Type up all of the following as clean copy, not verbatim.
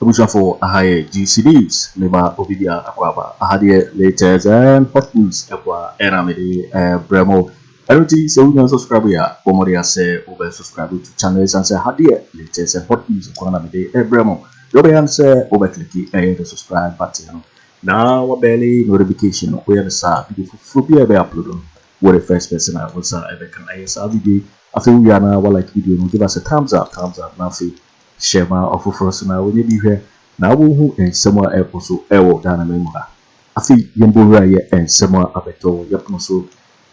Ebuja for ahaye GCDs neba obidia akwaba ahade latest and hot news ekwa eramede bremo eroti so you subscribe ya pomoria say over subscribe to channels and say hade latest and hot news ekwa eramede bremo you be answer over click the subscribe button now what barely notification we have sa video for be upload what the first person I was ever can I video I feel we are now like video give us a thumbs up now see share my offer for us now when you be here now who and somewhere else so ewo Ghana member I feel yembo here and somewhere abeto yapno so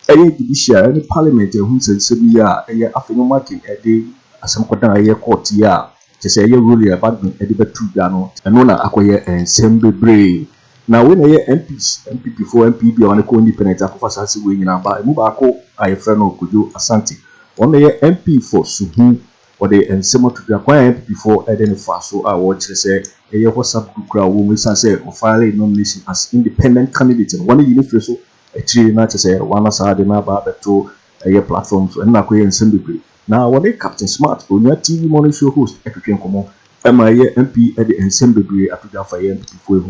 any judicial any parliament who said sebia Afenyo marking a day asam kwada ye court ya to say ye rule about me edibe tu Ghana and no na akoye and sembebre now when ye MPs NPP 4 MPB on the independent Akufo Addo we nyina ba mu ba ko Afenyo Kojo Asante on the MP for Suhum or the ensemo to the acquired before identify so I watch say a WhatsApp group crowd woman say or file a nomination as independent candidate and one you so a tree not to say one as I didn't about to a platforms and not and send now what they Captain Smart on your TV morning show host everything come on MP at the assembly at the fire before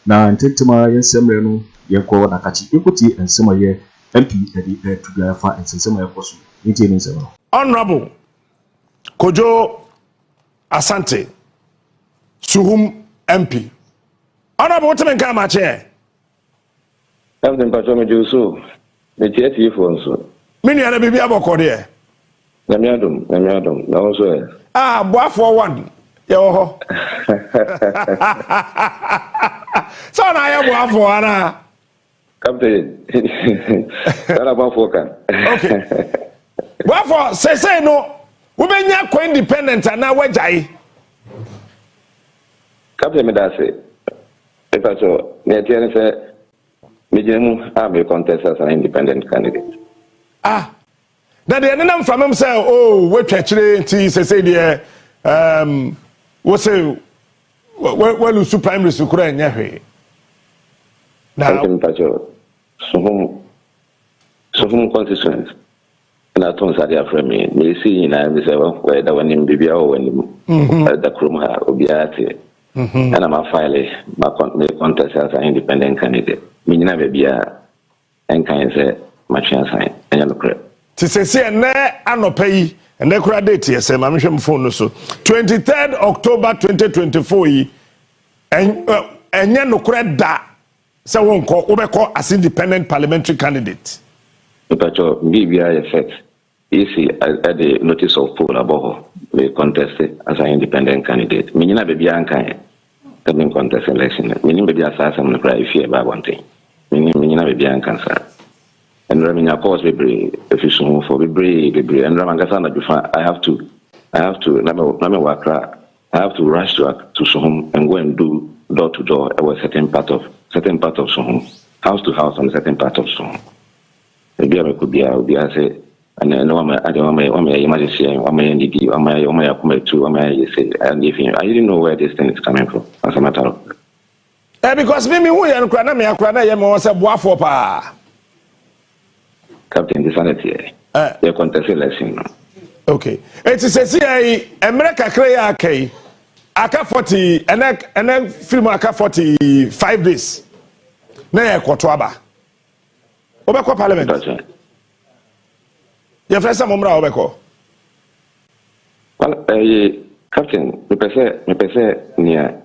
now and take to my ensemble ye call Nakachi equity and some year MP at the to the fire and some apostle. Honorable Kojo Asante Suhum MP. Honorable what men come chair? Something Patrome Jusu. The TT phone so. Many other baby aboko there. Namiadum. That also. Boy for one. Yo. So now I boy for Anna. Captain. That about four. Okay. Boy for say no. We be nyako independent and now wajai. Captain Medase. If I saw, Net2 say, Mijemu have a contest as an independent candidate. Now the end from himself, oh, what actually say there, what say, well, you primary school and yahe. Now, Suhum constituents. Na tons adia from me see na me say whether when him bibia or when the kroma obiate and I'm a file my contest as an independent candidate me na bibia and can say my chance sign and you correct to say na anopai and the credit date yes ma me phone so 23rd October 2024 yi enya no credit da say won ko obeko as independent parliamentary candidate. But BBI effect, easy at the notice of poll about we contested as an independent candidate. Minina baby anka coming contest election. Meaning baby assassin the cry fear about one thing. Meaning Minina baby anka. And Aremeyaw cause baby efficient for baby and Ramangasa before I have to rush to Suhum and go and do door to door a certain part of Suhum, house to house on a certain part of Suhum. Maybe I could be say, and I know I don't emergency, NDP, I didn't know where this thing is coming from, as a matter of. Because maybe we are for Captain Disáster, they contest election. Okay. It is a CIA, America Crea K, Aka 40, and then film Aka 45 days. Nay, Quatuaba. Obeko Parliament. You first some Mumra Obeko. Well, Captain, me pese near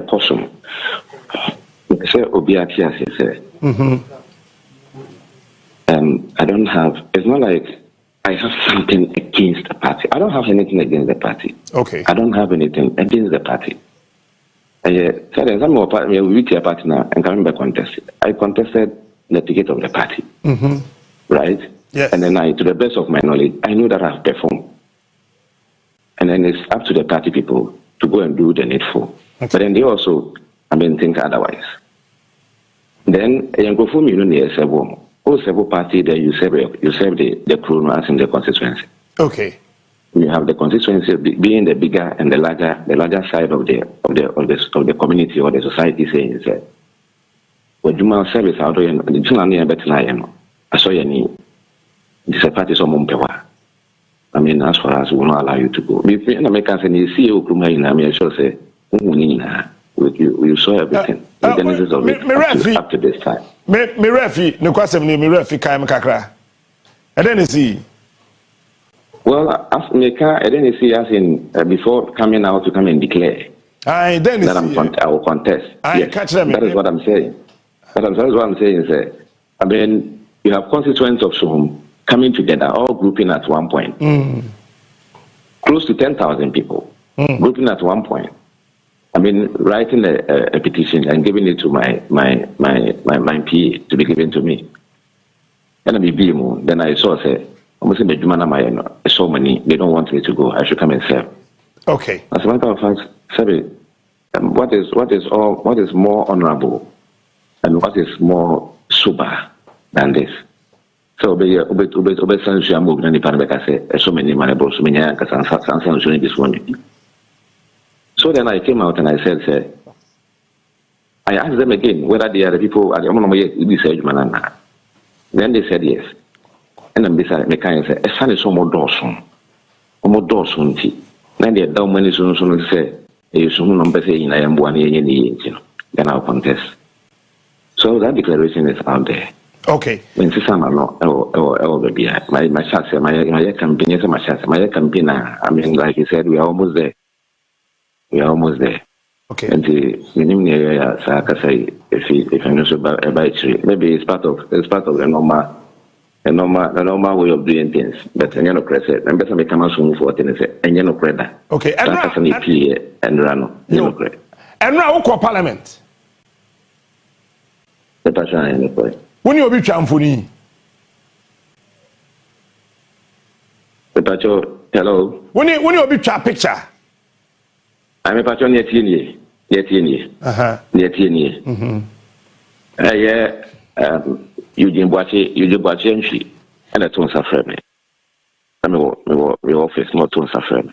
caution. Me pese obiatia say. I don't have. It's not like I have something against the party. I don't have anything against the party. Okay. I don't have anything against the party. So there's some more party. We with your party now and coming back contested. I contested the ticket of the party, right? Yes. And then to the best of my knowledge, I know that I've performed. And then it's up to the party people to go and do the needful. Okay. But then they also, think otherwise. Then, you go for me, several party there, you serve the crew as in the constituency. Okay. You have the constituency being the bigger and the larger side of the community or the society saying that. When you must service out of the China better I saw your need. This is party some mumpewa. As far as we will not allow you to go. If you make us any CEO, I sure say You saw everything. The genesis of it up to this time. Me refi, no question me refi kaim kakra. And then see. Well, as me I didn't see as in before coming out to come and declare. I then that I will contest. Yes, that is what I'm saying. That is what I'm saying is I mean, you have constituents of Suhum coming together, all grouping at one point. Close to 10,000 people grouping at one point. I mean, writing a petition and giving it to my PA to be given to me. And then I saw say, so many, they don't want me to go. I should come and serve. Okay. As a matter of fact, Sammy, what is more honorable and what is more sober than this? So so then I came out and I said, I asked them again whether they are the people at the then they said yes. And then beside me kind of said, a son is almost Dawson. Then they down many soon say, you soon number saying I am 1 year, then I'll contest. So that declaration is out there. Okay. When Sisama my shots, my campaign, my campaign, I mean, like you said, we are almost there. We are almost there. Okay. And the if I know about maybe it's part of the normal way of doing things. But I know press it. And better make come soon for things. And you know credit. Okay. And run. And now Parliament. The person when you be chamfuni. The pacho hello. When you be cha picture. I'm a patron yet in ye. Eugene Boakye entry and a tone suffer me. I mean, we office not tone suffer me.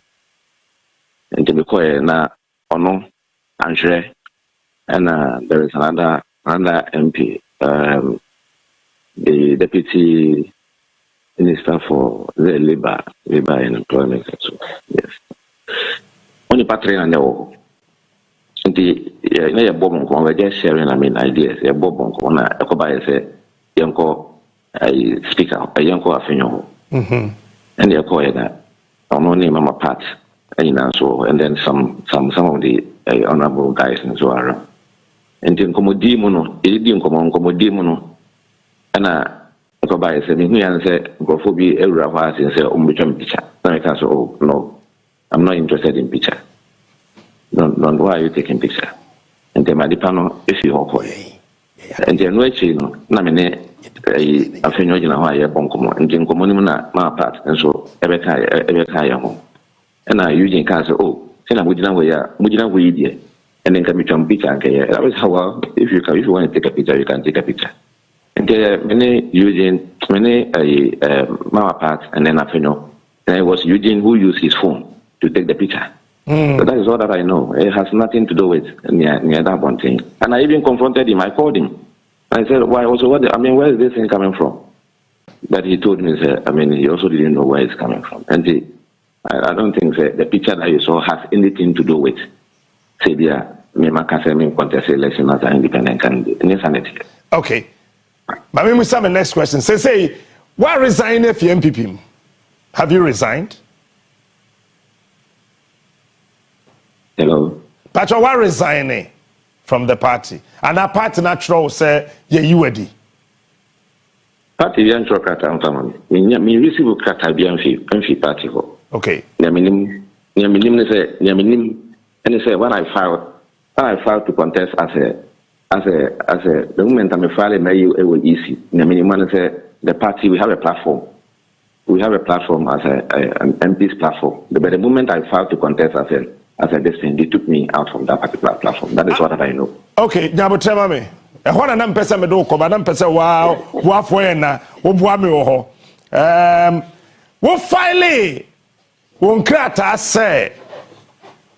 And to be quiet now, Andre, and there is another MP, the Deputy Minister for the Labor and Employment. So, yes. Only patron and the bomb, we're just sharing, I mean, ideas. A bomb, one, a cobay say, Yanko, a speaker, a Yanko Afenyo. And they're calling that. I'm only Mama Pat, and then some of the honorable guys and so on. And then Comodimono, it didn't come on Comodimono. And a cobay said, me and say, go for be a ravas and say, picture. I can say, oh, no. I'm not interested in picture. Don't why are you taking picture? And then my dipano, if you hope for it. And then which namine a Afenyo Agyarko, and then Commonina, my part, and so every home. And I using cars, oh, send a Mujina way, and then come to picture. That was how if you want to take a picture, you can take a picture. And there are many using my part, and then Afenyo. And it was Eugene who used his phone to take the picture. So that is all that I know. It has nothing to do with near that one thing. And I even confronted him. I called him. I said, why also where is this thing coming from? But he told me, he also didn't know where it's coming from. And I don't think the picture that you saw has anything to do with contest election as an independent candidate. Okay. But we must have the next question. Say, why resign if you NPP? Have you resigned? Hello. Pacho, why resigning from the party? And that party natural say, yeah, you ready. Party Gyamfi kata me receive kata Gyamfi party ho. Okay. Nyaminim and say when I filed to contest as a the moment I filed it was easy. Nyaminim say the party we have a platform. We have a platform as an MP's platform. But the moment I filed to contest as a destiny, they took me out from that particular platform. That is what I know. Okay, now but tell me. I want to person me do ko, but person wow, wafo na, wo boa me wo ho. Wo file wo nkrata say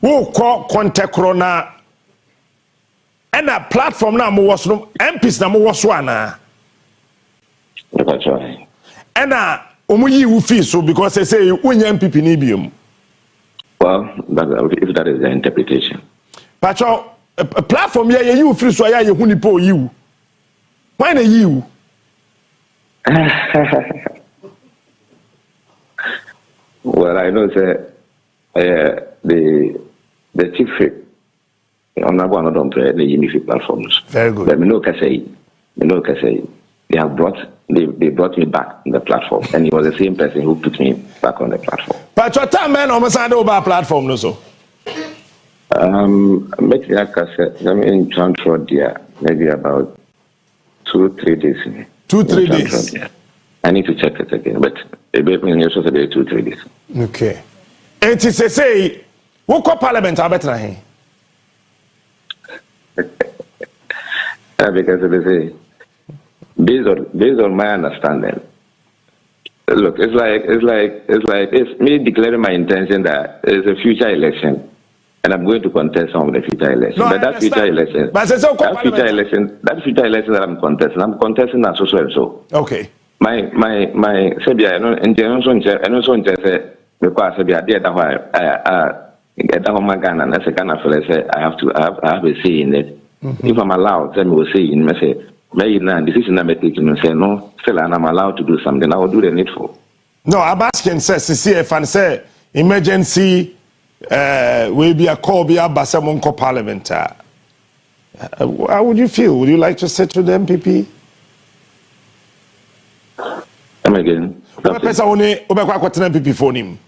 wo ko kontekro na and a platform na mo was no MPs na mo was ana. That's right. And omuyi wu fee so because they say unya MPP ni biom. Well, if that is the interpretation. Pacho, a platform here, you free so ya you hunipo you. Why na you? Well, I know that the chief Honorable Dompreh the Unify platforms. Very good. But me no can say. They have brought me back on the platform, and he was the same person who put me back on the platform. But your time man almost had over platform no so. Make the cassette. I mean, transfer there maybe about 2-3 days. 2-3 days. I need to check it again, but it may also be 2-3 days. Okay. And to say, what call Parliament are better here? Because they say, based on my understanding, look, it's me declaring my intention that it's a future election. And I'm going to contest some of the future elections. No, but that future election, that future election that I'm contesting as so. Okay. My Sebia, and also in say because Sebia did that why get that home again and as a kind of say I have a say in it. If I'm allowed, then we'll say in me say maybe now decision I'm taking and say no, still and I'm allowed to do something, I will do the needful. No, I'm asking says CCF and say emergency will be a call be a Basamonko Parliament. How would you feel? Would you like to sit with the MPP? Come again. MPP for him.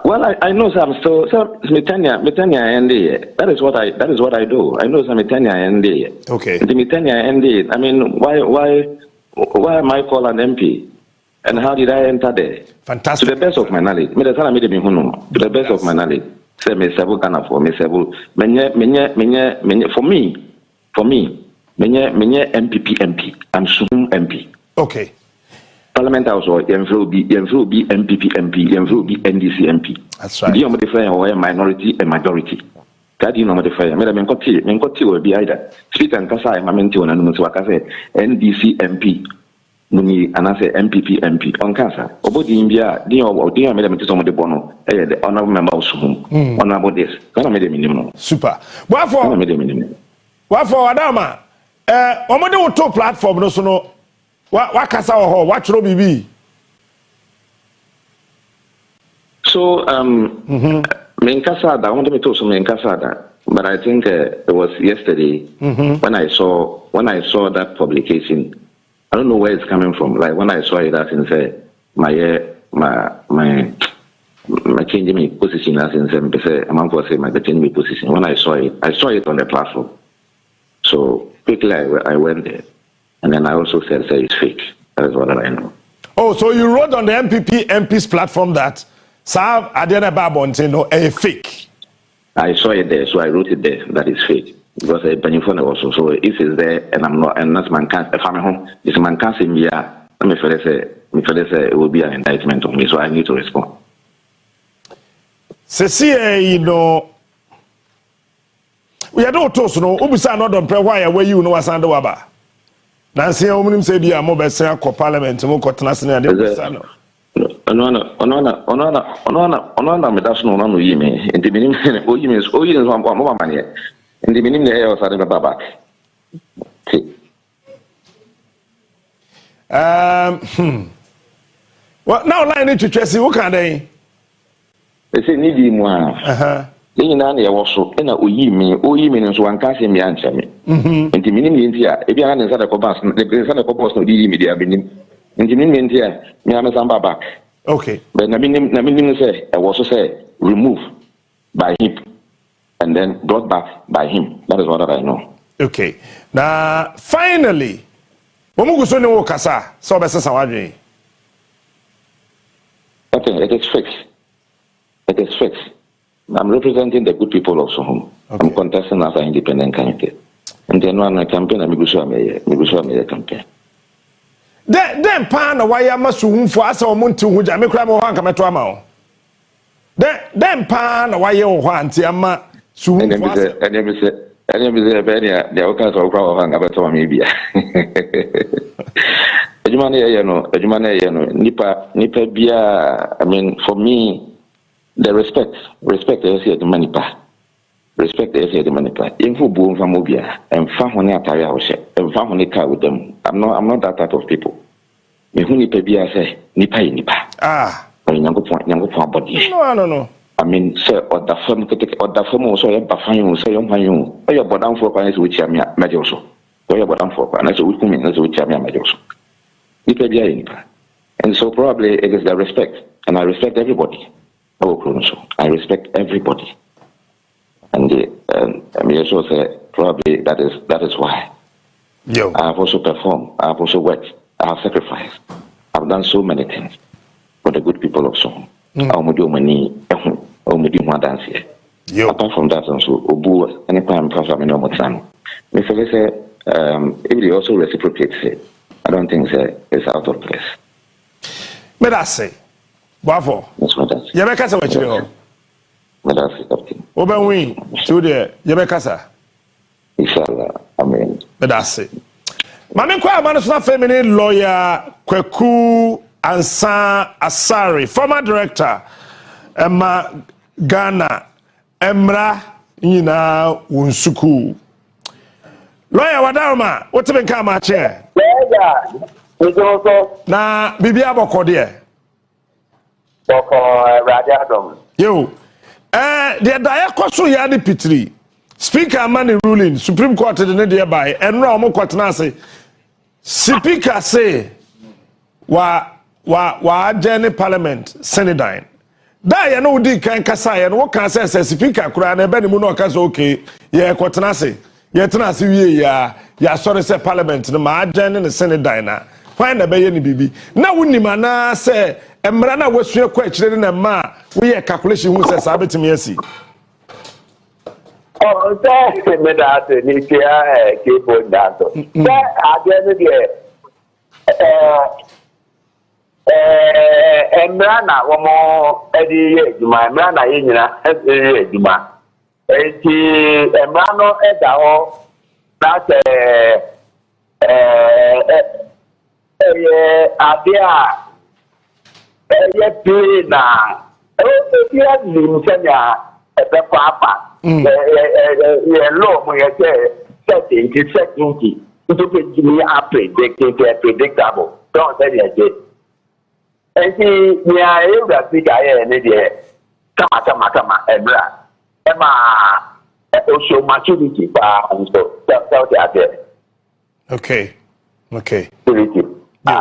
Well, I know some so Metania ND. That is what I do. I know some Metania ND. Okay. The Metania ND. I mean, why am I called an MP? And how did I enter there? Fantastic. To the best of my knowledge. To the best of my knowledge. Say me several kind of for me several. For me, NPP MP. I'm Suhum MP. Okay. Parliament also Gyamfi NPP MP, Gyamfi NDC MP. That's right. The only minority and majority. That you know what the fire. Me will be either. Speak and Kasai, Mamenti on and Wakase, NDC MP. Muni anase NPP MP on cancer. Obodi India, dear Madam Tisom de Bono, the honorable member of Suhum, honorable this. Can made a minimum. Super. What for Adama? Omodo to platform no so no. What kasa ho? What should be? So Menkasa, I wanted me to some Menkasa, but I think it was yesterday when I saw that publication. I don't know where it's coming from. Like when I saw it, I can say my changing my position. As in say, I'm going to say my changing my position. When I saw it on the platform. So quickly I went there, and then I also said it's fake. That is what I know. Oh, so you wrote on the NPP MPs platform that Sam Adena Babonte a fake. I saw it there, so I wrote it there that it's fake. Because a benefit also, so if it's there and I'm not, and that's man can't, if I'm home, this man can't see me, let me say it will be an indictment on me, so I need to respond. You know, we are not told, no, Ubisa not Dompreh, why where you know Asante Waba. Nancy, I'm say, be a mobile say, Parliament, and Moko Tanasina, and and the meaning there was back. Well, now line to Tracy, what can they? They say, need him one. In an area also, and we mean one casting me answer me. And the meaning India, if you are inside a copas, the present copas no media meaning. And the meaning India, Miamasamba back. Okay. But Namin say, I also say, remove by him. And then brought back by him. That is what I know. Okay. Now, finally, Momugu so no kasa so besa sawadwe. Okay, it is fixed. It is fixed. I'm representing the good people of Suhum. Okay. I'm contesting as an independent candidate. And then when I campaign, I'm going to campaign. Then pan why am Suhum for us or Muntu who jam me crab or one come to amount. Then pan why you want Yama. And then we say, the outcomes of our hang about maybe. Nipa Bia, I mean, for me, the respect is here the money pa. Respect is here the money pa. Info boom from Mobia and family attire house and family car with them. I'm not that type of people. Me who ni pebia say nipa. Yango point body. No. I mean, sir, or the firm also a bafan, say, you, or your bottom for panels which are majoso, or your bottom for panels which come in as which are majoso. And so probably it is the respect, and I respect everybody. I respect everybody. And I mean, also say probably that is why. Yo. I have also performed, I have also worked, I have sacrificed, I've done so many things for the good people of Suhum. Apart from that, also, Obu, anytime Professor Minomotan, Mr. say, if they also reciprocate, I don't think it's out of place. But I say, Wafo, Yabekasa, what you know? But I say, Captain. Obenwi, to the Yabekasa. Inshallah, amen. But I say, Mammy Kwaku Annan, feminine lawyer, Kweku Annan Asare, former director. Emma Ghana Emra Nina Wunsuku Lawyer Wadarma, what's been come at chair? Na Bibia Bokode. Yo, the Darko so Yadi Pitri. Speaker Money ruling, Supreme Court the nearby, and Ramo Quatnase. Speaker say, wa Jenny Parliament, Senedine. Da ya no di kan kasa ya no kan say speaker kura na be ni mu no kasa okay ye kwotena se wie ya sorry say parliament no ma agent ne senate na fine na be ye ni bibi na woni ma na say emra na wasua kwa akire na ma we ye calculation hu say sa betimi asi oh say me da say ni kia keyboard da so say agent de Emrana womo edi ejuma emrana yinyina edi ejuma eti emrano eda ho na se adia pe na ti lim senya ebe papa lo mo ye setting to be me predictable don't say it. And see, we are able to speak. I am Kama, Emma, also maturity, so okay. Maturity. Na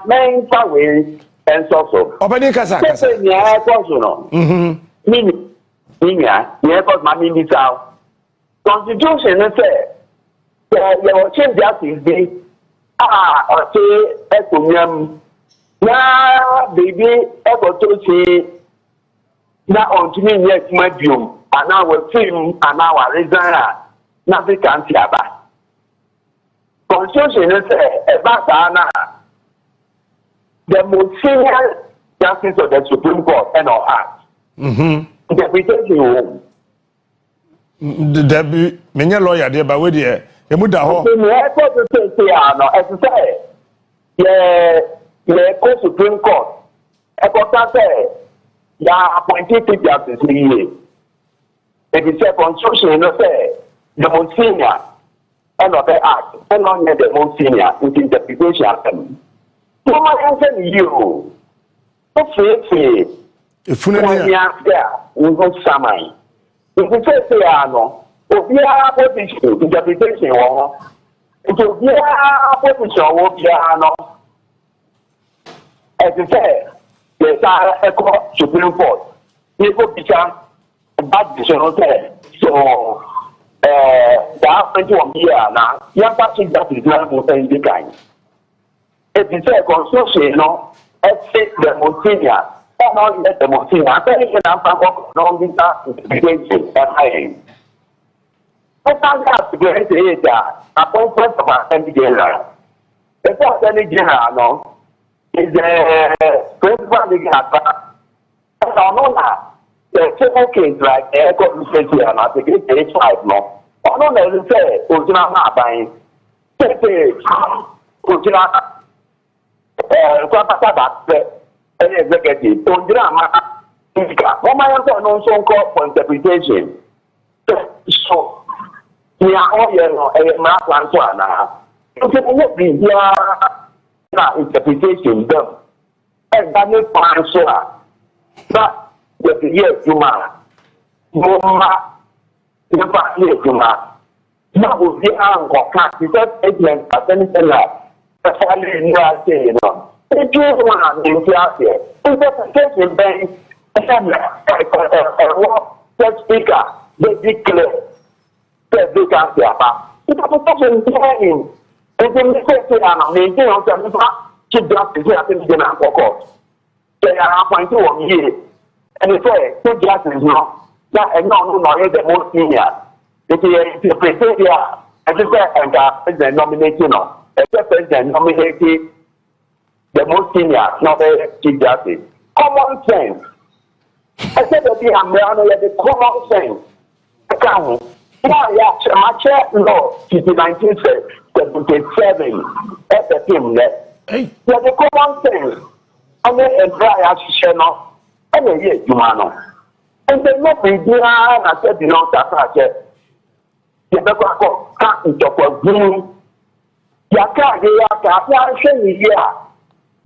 main way and so. Obani kasa. Yeah, no. Mini, yeah, because my mini sound. Constitution say, your change justice. Okay, Ekunyam. Na baby, Ekotosi. Na ontimi yet medium. And our film and our resign. Na vacancy aba. Constitution say about Anna. The most senior justice of the Supreme Court and our act. Interpretation. The many lawyer there, but where the Muda ho. The Supreme Court. Appointed to justice. If it's a construction, the most senior and of the act, and not the most senior with interpretation. So my answer you. If you go Sammy. If you say, no. Obia position interpretation wo obia position wo bia no as I say yes I echo Supreme Court you go picture bad decision say so that 21 year na ya pass that is not go in the kind if you say construction no exit the Monsignor or not let the Monsignor I tell you na pa no be that I can't to get it. Appointment of Asante General. The Asante General, no, is the principal of the Atta. I don't know that. The several cases like the airport research and I think it's 5 no. I don't know if say, original not buying. Say, original, Kwabena any executive, to drama, one man also call for interpretation. So, we are all here, a map and so on. What be here interpretation done? And that is fine, so that the year to man, no ma, the past year to man. Now, we are going to because agent at anything like the family in your say, you know. If you want to be out here, interpretation bank, a speaker, they declare that they can't be about. It's a profession training. And then they say, I'm making on the chief justice here in the court. They are appointed 1 year. And they say, chief justice now, that and no, the most senior. It is interpreted here. And the nomination of the president nominated the most senior, not the chief justice. Common sense. I said that the common sense. My chair law, 1977, at the team that. The common sense. And then a dry as channel, and a year, Jumano. And then not be there, I said, you know, that the Bako can't talk of blue. Yaka, they are saying here.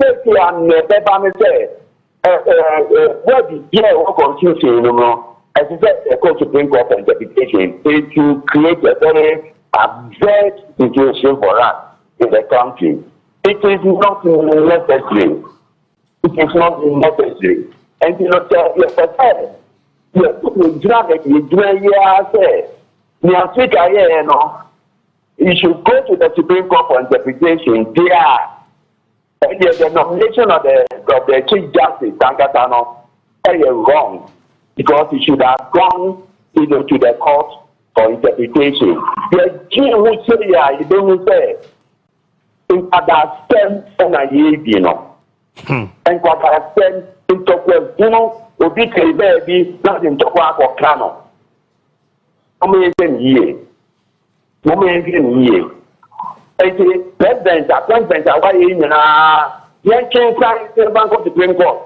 Say, I'm never say. What is here or confusing, you know, as I said, the Court Supreme Court interpretation is to create a very absurd situation for us in the country. It is not necessary. It is not necessary. And you know, you should go to the Supreme Court for interpretation. The nomination of the Chief Justice, Tankatano, is wrong because he should have gone to the court for interpretation. The King who say, you don't say, in understand and you know, and understand into question, Obi baby, not in Tokwa or Kano. Amazing year. President, appointment, why in Yankin Bank of the Supreme Court.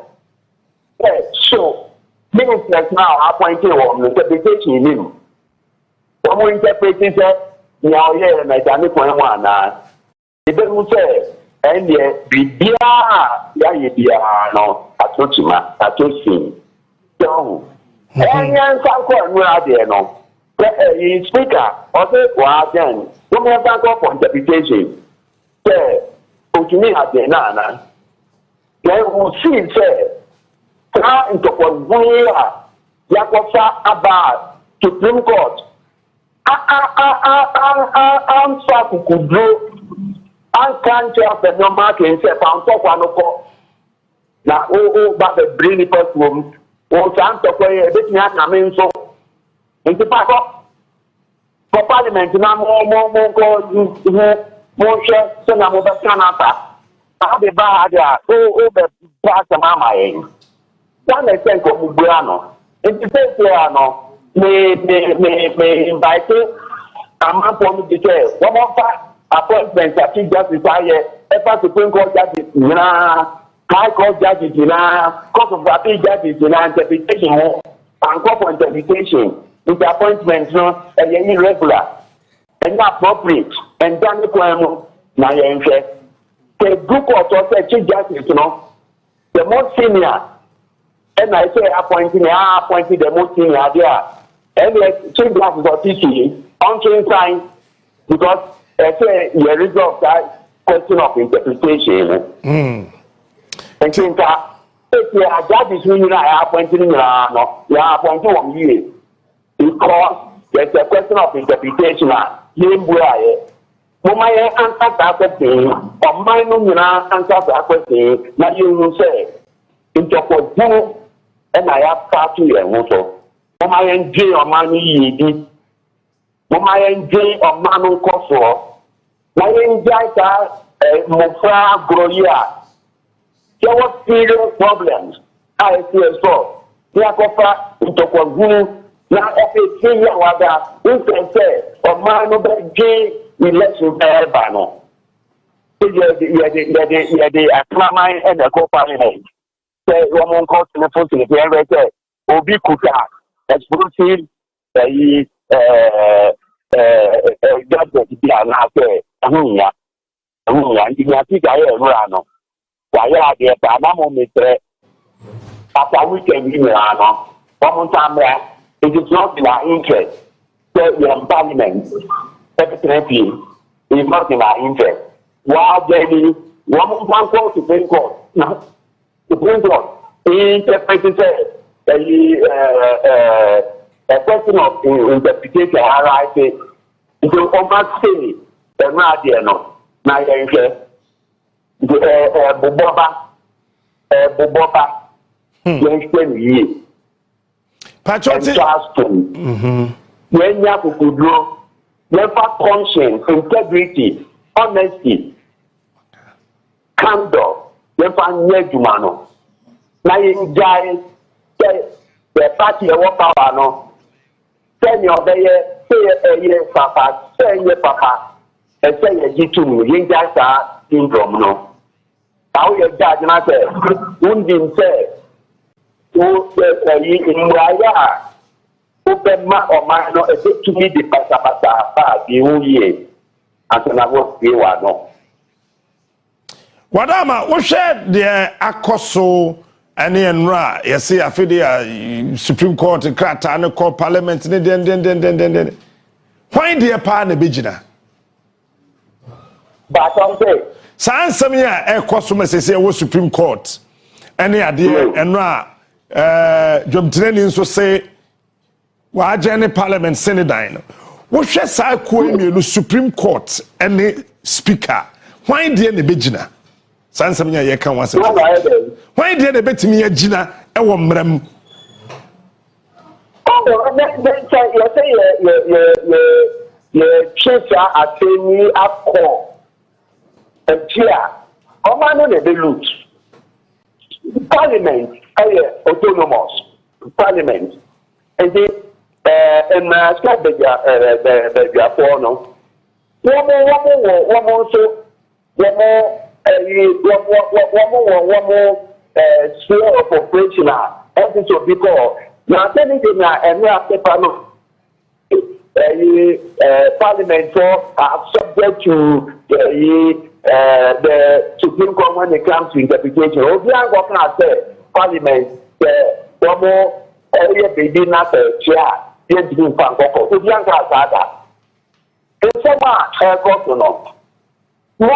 So, ministers now appointed on interpretation in him. Some interpreting that now, yeah, and I don't know one. It doesn't say, and yet, be dear, no, at Tochima, at Tochim. So, and young Sanko and where there, no. Speaker, also, well, then, don't have that for interpretation. Say, Otumi at the Nana. Then we'll see, say, Ka into Bawumia, Yakosa about Supreme Court. Answer to Kudu, and can't tell the number can say, found top one of four. Now, but the brilliant first room, or chance to play a bit not coming so. In the back up for Parliament, now more share, so now over Canada. I'll be bad, the past of Mama. One I think of Mubrano. In the first year, may invite a man for me to say, one of appointments that Chief Justice ever Supreme Court Justice, High Court Justice, Court of Appeal Justice, interpretation, and Court for interpretation. With the appointments, no, and irregular, and not appropriate, and done the poem, my interest. The group of Chief Justice, you know, the most senior, and I say appointing the most senior there, and the Chief Justice of TC, on time, because I say the result of that question of interpretation. And since if you are judges who you are appointing, you are appointing 1 year. Because there's a question of interpretation. Mumaya answer that question, or my numina answer that question. Now you will say, into Kojo, and I have party and also. Mumaya J or Manu Yidi, Mumaya J or Manu Koso, Mayan Jaita, Mufra Groya. There were serious problems. I see a so. Yakofa into Kojo. Now, if it's here, who can say, or man, no gay election, Bano. You are the Aklamai and the co-parliament. say woman called the phone to the area, Obi Kuta, explosive, gadget, Ahunya, you have to get a rano. Why are there, Panama, Mr. After we can be Milano, one time it is not in our interest. So we have parliament, secretary, it is not in our interest. While there is one call to Supreme Court, now, Supreme Court, interpreted a question of interpretation, I say, you almost say, the Radiano, my interest, Boboba, when you have to grow, never conscience, integrity, honesty, candor, never near Jumano. Now you guys the party of what power no. Tell me of the year, Papa, say ye Papa, and say ye G2, you guys are syndrome no. How you judge matter, wounding say, who in Raya, open ma or man, no, a bit to me the Pasa, the whole year, until I work you are no. Wadama, what shared the Akoso and Enra, you see, I feel the Supreme Court, and Krata, and the Court Parliament, then. Why dear partner, Bijina? But I'm saying, Sansamia, Akoso, say, was Supreme Court, and the idea, Enra, Dompreh so say, why Jenny Parliament, Senate, what shall I call you, Supreme Court, and the Speaker? Why dear the Bijina? Sansamia, you can once. Why did they bet me a Gina? I want Mram. Oh, you say, you chase at me up call. And here, oh, man, they loot. Parliament, autonomous. Parliament. And they, and my sky Bediatuo, no. One more, so, one more sphere of operation, everything to be called. Now, telling them and we have to Parliament are subject to the Supreme Court when it comes to interpretation. We are going to say Parliament, one more baby not a chair, then to do Pankoko. We are going to say that. In some way, Mama,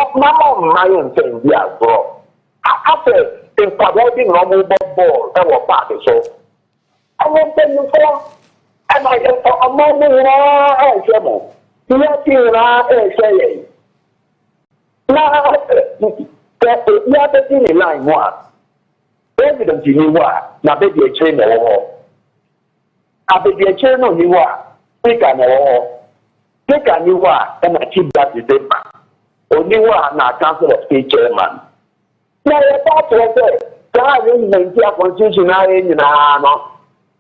my own thing, we are bro. After in providing normal ball, I will pass it so. I won't tell you for. And I am a moment, I say more. You are seeing, I say, now, you are the thing in line one. Evidence you are, now baby a chain or I baby a chain on you are. Take an or take a new one, and I keep that the same. Only one na Council of State Chairman. Now, the part of it, God is maintain constitutional in no.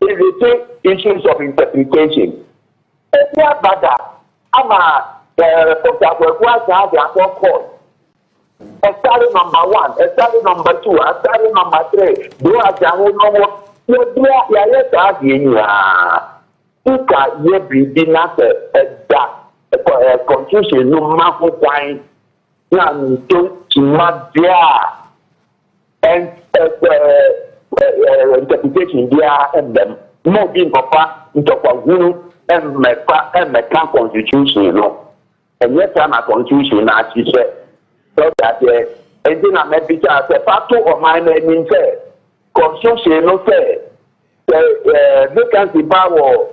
It is the issues of interpretation. If you are better, I'm a Kwaku Annan. Asare number 1, asare number 2, asare number 3. Do a jamu no. You are yet arguing. You can be not a constitution no matter why. And interpretation there and them more being papa into Kwaku and Meka constitution, you know. And yet I'm a constitution as she said. So that and then I'm a bit as a part of my name say constitution no say vacancy power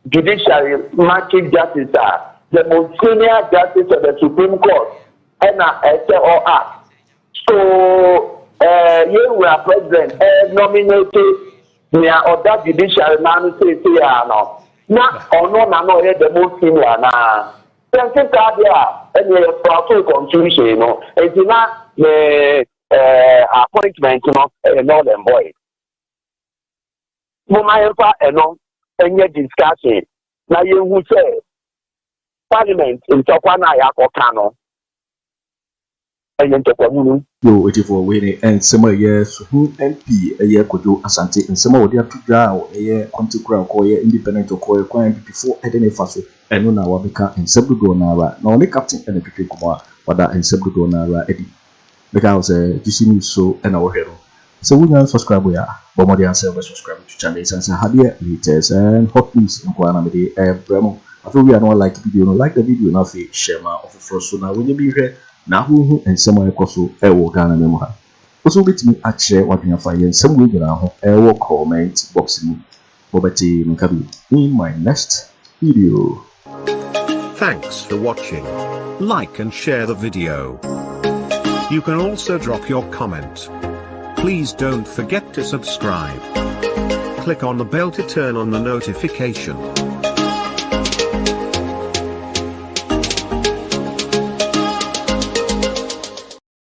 judiciary matching justice the most senior justice of the Supreme Court. And SOR. So, you were president, nominated near other judicial man say, no. Not or no, the most senior now. Then think and the proper constitution, you know, it's not the appointment, you know, a northern boy. Mama, and no, and yet discussion. Now, you who say, Parliament in Kwaku Annan. ɛyɛ ntɔkwa yo etifo we ne ensema ye Suhum MP eye Kojo Asante ensema wo dia tudwa o eye kontikura ko ye independent ko ye kwan NPP fo edene faso eno na wabeka ensebdo na ara na only captain NPP kuma wada ensebdo na ara edi because GC so ena wo hero so we can subscribe ya bomodi answer subscribe to channel sense hadie latest and hot news in Kwana me de bremo after we are not like video no like the video na fi share ma of so na we be here na hu ensema ekoso ewo Ghana me ha also betimi achire wadwena fa ye ensem we gina ho ewo comment box ni obeti nkabi in my next video. Thanks for watching. Like and share the video. You can also drop your comment. Please don't forget to subscribe. Click on the bell to turn on the notification.